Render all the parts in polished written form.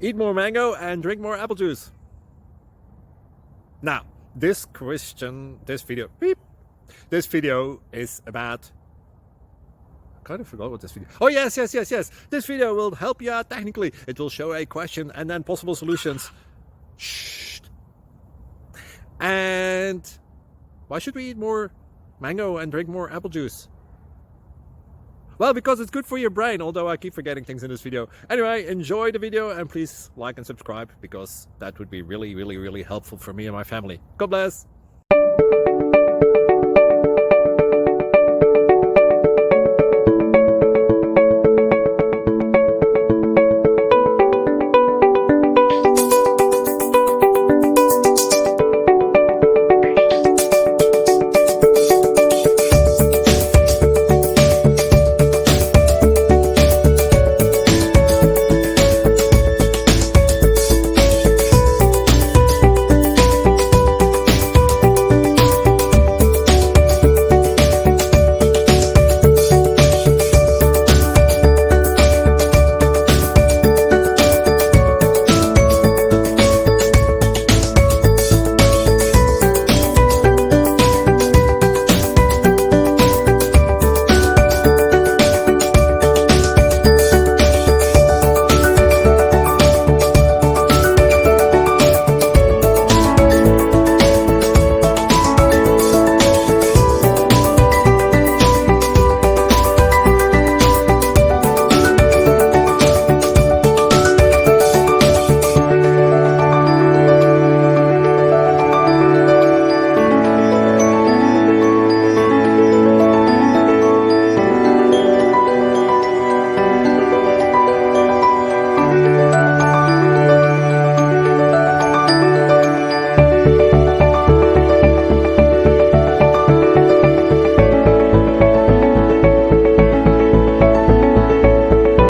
Eat more mango and drink more apple juice. Now, this video is about... I kind of forgot what this video... Oh, yes. This video will help you out technically. It will show a question and then possible solutions. Shh. And why should we eat more mango and drink more apple juice? Well, because it's good for your brain, although I keep forgetting things in this video. Anyway, enjoy the video and please like and subscribe, because that would be really helpful for me and my family. God bless!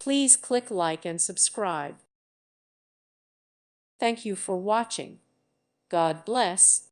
Please click like and subscribe. Thank you for watching. God bless.